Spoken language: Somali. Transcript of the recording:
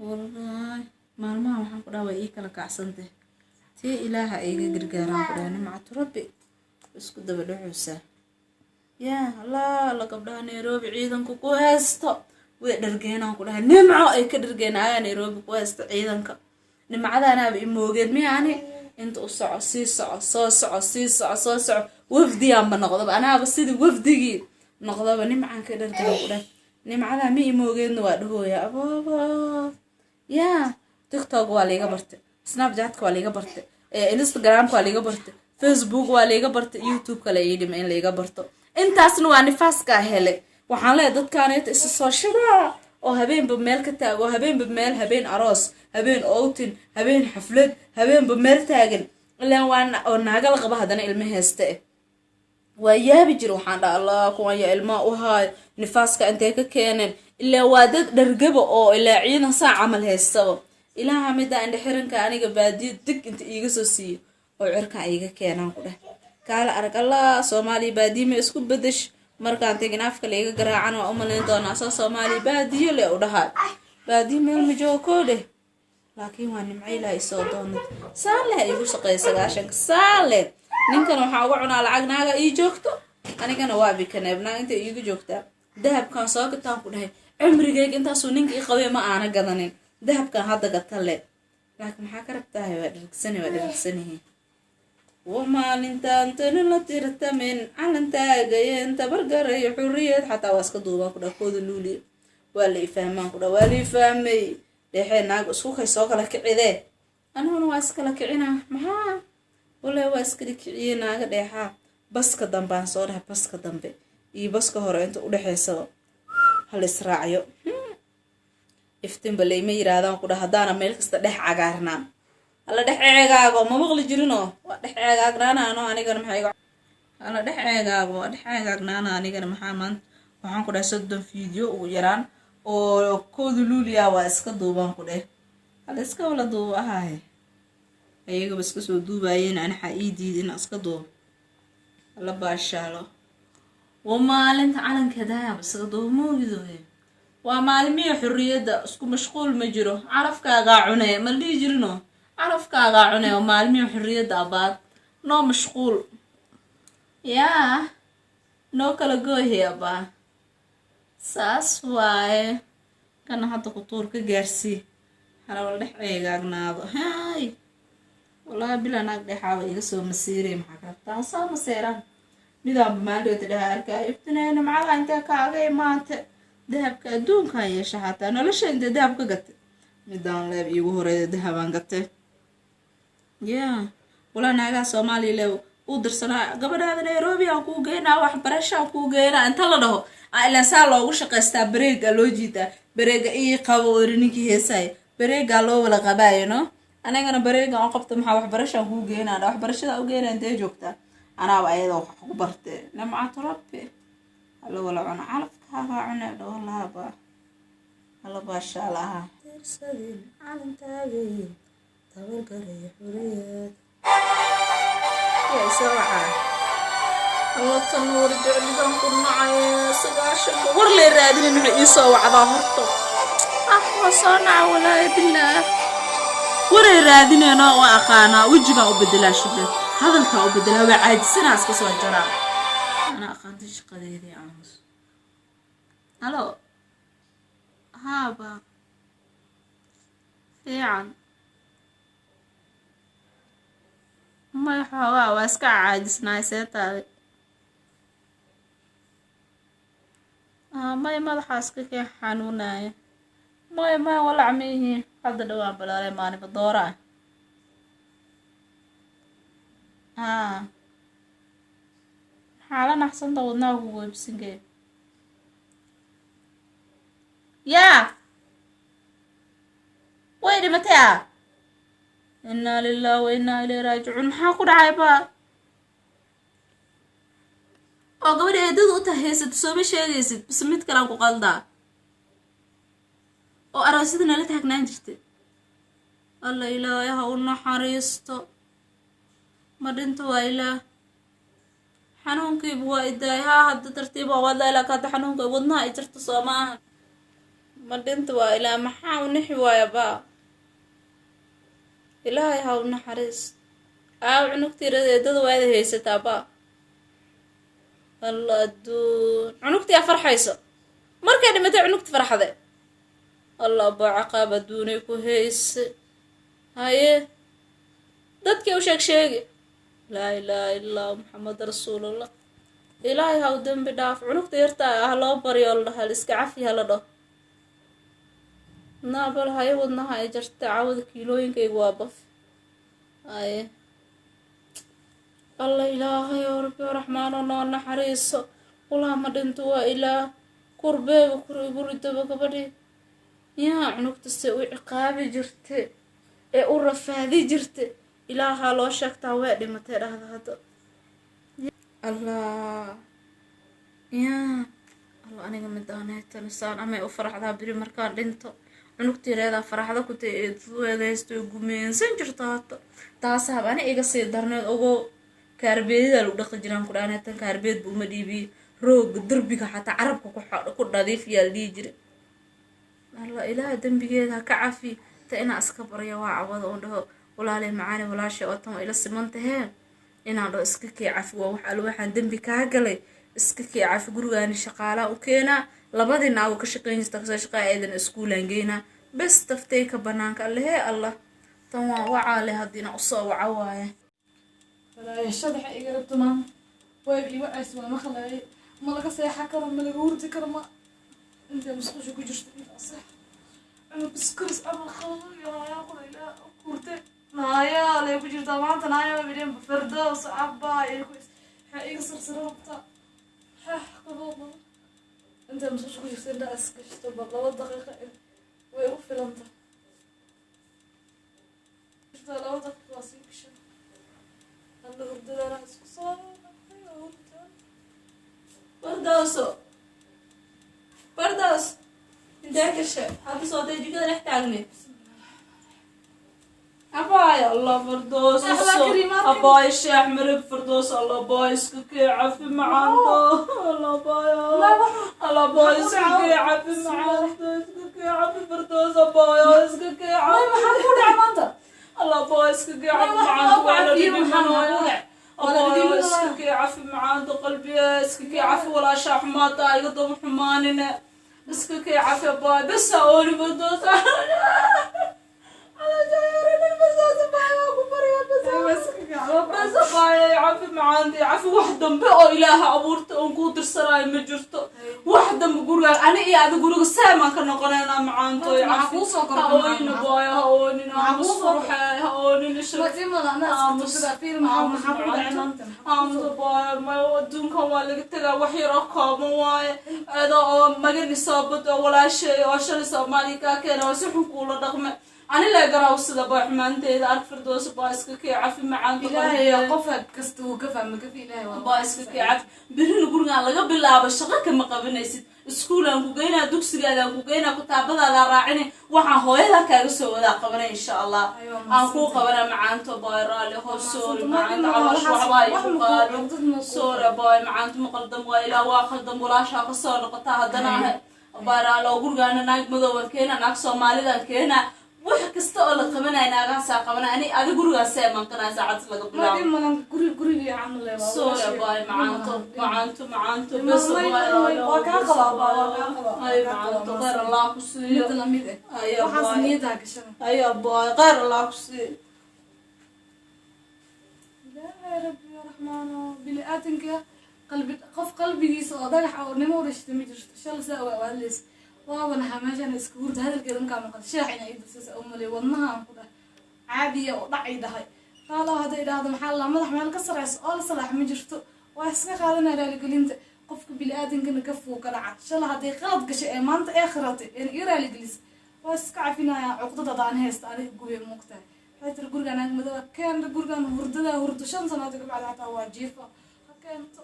والله maalmaha waxaan ku dhaaway ii kala kacsantay tii ilaaha iga gargaaraan ku dhahay nimcatu rabbi isku daba dhacuusa yaa la gabdhaha Nairobi ciidanku ku haysto way dhargeenaan ku dhahay nimco ay ka dhargeenayaan Nairobi ku haysto ciidanka nimcadaanaaba imoogeed miyaani inta u soco sii soco soo soco wafdiyaanba noqdaba anaaba sidii wafdigii noqdaba nimcaan ka dhargaan ku dhahay nimcadaa mi imoogeedna waa dhahooya ababa yaa TikTok waa liiga bartay Snapchat waa liiga bartay Instagram waa liiga bartay Facebook waa liiga bartay YouTube kale ii dhima in liiga barto intaasna waa nifaaska hele waxaan leeyahay dadkaaneeta is soo shiraa oo habeenba meel ka taago habeenba meel habeen aroos habeen outing habeen xaflad habeenba meel taagan ilaa waan oo naagal qaba hadana ilmo heeste waa yaabi jir waxaan dhaa Allah kuwan ya ilmo u haay nifaaska intee ka keeneen ilaa waa dad dhargaba oo ilaa ciidan saa camal heestaba ilaaha mida indha xiranka aniga baadiyo dig inta iiga soo siiyo oo cirka iiga keenaan ku dheh kaala arag Allah Soomaali baadiyo ma isku bedesh markaan tegin afka leega garaacan waa umaleyn doonaa soo Soomaali baadiyo le u dhahay baadiyo meel ma joogo dheh laakiin waa nimco Ilaahay soo doonay saale igu shaqeeyay 9 saale ninkan waxa ugu cunaa lacag naaga ii joogto anigana waa bikaneebnaa inta iigu joogtaa dahabkan soo gataan ku dhahay cumrigeyga intaasuu ninka ii qabay ma aana gadanin dahabkan hadda gatale laakiin maxaa ka rabtaa waa dhirgsanahay ومالنتان تنلا ترتمن علنتاغين تبرغري حرية حتى واسك دوبا كدا كود لولي ولا يفهمان كدا ولا يفهمي دحين ناق اسكو كايسو كلا كعيده انا هو واسك لا كعينا ما ولا واسك كعينا ناق دحا باسك دنبان سو دح باسك دنبه اي باسك هore inta u dhaxeysado hal israaciyo iftiin balay ma yiraahdaan ku dhahdana meel kasta dhex cagaarnaan alla dhexeegaago ma maqli jirino waa dhexeegaagnaana anigana maxay alla dhexeegaago waa dhexeegaagnaana anigana maxaa maan waxaan ku dhahay 30 video ugu yaraan oo koodu luuliya waa iska duubaan ku dhahay alla iska wala duuba ahay ayaga bas ka soo duubayeen aan xa'iidid in iska duub alla baashaalo ومالنت calanka daab iska duubmoodido waa maalmiyo xurriyada isku mashquul ma jiro carafkaaga cunay ma lii jirino carafkaaga cunay oo maalmiyo xurriyada abaad noo mashquul yaa noo kala gooyaba saas waaye kana hadda ku tuur ka gaarsi hala wala dhexeegaagnaado hay wallahi bila naag dhexaaba iga soo masiiray maxaa ka taa soo masiiran nidaam maanta dhaarka iftinayna macala inta kaaga imaante dahabka adduunka yeesha hataa nolosha inta dahabka gatay midaan leeb igu horeeyay dahabaan gatay wala naaga Soomaali leew u dirsanaa gabadhaada Nairobi aan ku geynaa wax barasho aan ku geynaa inta la dhaho ila saa loogu shaqeystaa bareega loo jiita bareega ii qabo orininkii heesay bareega loo wala qabaayno anagana bareega aan qabto maxaa wax barasho aan ku geynaa wax barashada u geynaa intee joogtaa أنا وأيضا وحبرت نمعة ربي هلا ولا عنا عرف كهذا عنا والله با هلا باشا لها ترسلين على تاجين تبرقري حريات يا سرعة الله تنور جعلي ذنكم معي سقاش ورلي رادين إنه يسوى على هرطو صنع ولا بالله ورلي رادين أنا وأخانا وجهنا وبدلا شبه هذا الكاو بدلها بعد سنة أسكس والجرا أنا أخذت شقديدي عمس هلو هابا فيعن ما يحوا واسكع عاجز نايسات هذه ما يمضح أسكك حنوناي ما ولا عميه هذا دوام بلا ماني بالدورة حالا نحسن ضوضنا وهو بسنجي يا وين متى إنا لله وإنا إليه راجعون محاقود عايبا oo gabadha eedadu u tahaysid soo ma sheegaysid bas mid kale ku qaldaa oo aroosidana la taagnaan jirtay alla ilaahay ha u naxariisto ما دنت وايلا حنونكي بوا إداي ها هاد ترتيبه والله لا كاد حنونك ودنا إجرت صومها ma dhinta waa ilaa maxaa u nixi waaya baa ilaahay ha u naxariis aaw cunugtiirada eedada waada haysataa baa alla adduun cunugtiyaa farxayso markay dhimatay cunugti farxade alla baa caqaab adduunay ku hayse haye dadkii u sheegi laa ilaaha illaa maxamed rasuulallah ilaahay ha u dembi dhaaf cunugta yartaa ah loo baryo la dhaha iska cafi hala dhaho naabal haye wadnaha ay jarta caawada kiilooyinkaygu waa baf haye alla ilaahay oo rabbi raxmaano noo naxariiso walaa ma dhinto waa ilaah kurbeeba kuridaba gabadhii yaa cunugtase u ciqaabi jirte ee u rafaadi jirte ilaahaa loo sheegtaa waa dhimatay dhahda hadda allah yaa alla aniga midaaneetanisaan amay u faraxdaa biri markaan dhinto cunugtiireedaa faraxda ku tay eeduweedaysto gumeensan jirto hata taasaab ani iga sii darneed ogoo kaarbeedidaa lagu dhaqi jiraan ku dhaaneetan kaarbeed bu uma dhiibiye rooga derbiga xataa carabka ku dhadiif yaa la dhihi jira alla ilaaha dembigeeda ha ka cafi ta inaa iska barya waa cawada un dhaho walaaley macaani walaashay oo tan waa ila simantahee inaan dhaho iska kee cafi waa wax alla waxaan dembi kaa galay iska kee cafi gurigaani shaqaalaa u keenaa labadii naago ka shaqeyn jirta kasoo shaqaa eedana iskuulaan geynaa bes taftay ka banaanka allehee allah tan waa wacaale haddiina usoo waca waaye shadaxa iga rabtumaan wayb ii wacays waa maqlaayay ma laga seexa karo ma laga hurdi karo ma inta musqusha ku jirta seex ana biskurs ama qabayaa qula ilaa kurte naayaa lay ku jirta maanta naayaa bideen fardoos abba iyo ku waxa iga sarsarabta qababa inta musqusha ku jirta inta askashto bal 2 daqiiqo way u filanta inta 2 daqiiqo waa sii gashay alla hurdada isku soo bardooso intee gashe hadda sootay jikada dhex taagne abaayo allah bardooso abaayo sheex marib bardooso alla baayo iska kee cafi macaanto alla baayo alla baayo iska kee cafi macaanto iska kee cafi bardooso baayo iska kee cafi maxaa ku dhacay maanta alla baayo iska kee cafi macaanto wala dhibi manooya abaayo iska kee cafi macaanto qalbiga iska kee cafi walaashaa xumaata iga daba xumaanine iska kee cafi abaayo besa ooli bardooso بس باي عفي معاندي عفي واحدة بقى إلها أبورت أنقود السراي مجرته واحدة بقول أنا إيه هذا بقول سامع كنا قرينا معاندو عفي هوني باي هوني نعم صروحة هوني نشرب باي ما يودون كمان قلت له وحي رقم واي هذا ما قد نصابت ولا شيء عشان نصاب مالك كنا وسحب كل رقم أنا لا أقرأ وصل بحمان تيد أعرف فردوس بايسك كي عفي معان إلهي قفك كست وقفة ما كفي إلهي بايسك كي عفي بيرن يقولون على قبل لا بشغل كم قبل نيسد سكولا وجينا دوكس جادا وجينا كتاب هذا راعيني وحنا هواي كارسو هذا قبلنا إن شاء الله أنكو قبلنا معان تبايرا له سور معان تعرش وعباي وقال سور باي معان مقدم وإلى واخدم ولا شاق صار قطع هدنا بايرا لو جورجانا ناق مدور كينا ناق سومالي كينا wax kasta oo la qabanay naagaasa qabanay ani adiga gurigaas ee manqanaa saacad laga bilaabo ma malan guriga camal leeyahay soo baay macaanto bas waa ka qaba ay macaanto qar Allah ku siiyo mid lamid ah waxa niyada gashan ay baay qar Allah ku siiyo ya rabbi rahmaano bil aadanka qalbigiisa oo dhagax oo nimo rashta ma jirto shal saa waa lees وانا حماشان اسكورد هذا الكلام كان مقد شاحن ايد بس املي ودنها كده عاديه ودعي دهي قالوا هذا الى هذا محل مدح مال كسرس او صلاح ما جرتو واسنا قالنا رالي قلنت قفك بلادن كنا كفو كدعت شل هذه غلط قشي مانت اخرتي يعني يرالي جلس واسك عفينا عقدة دان هيست عليه قوي موقته حيت القرقان مدو كان القرقان هرددا هرد شن سنه بعد حتى واجيفه كانت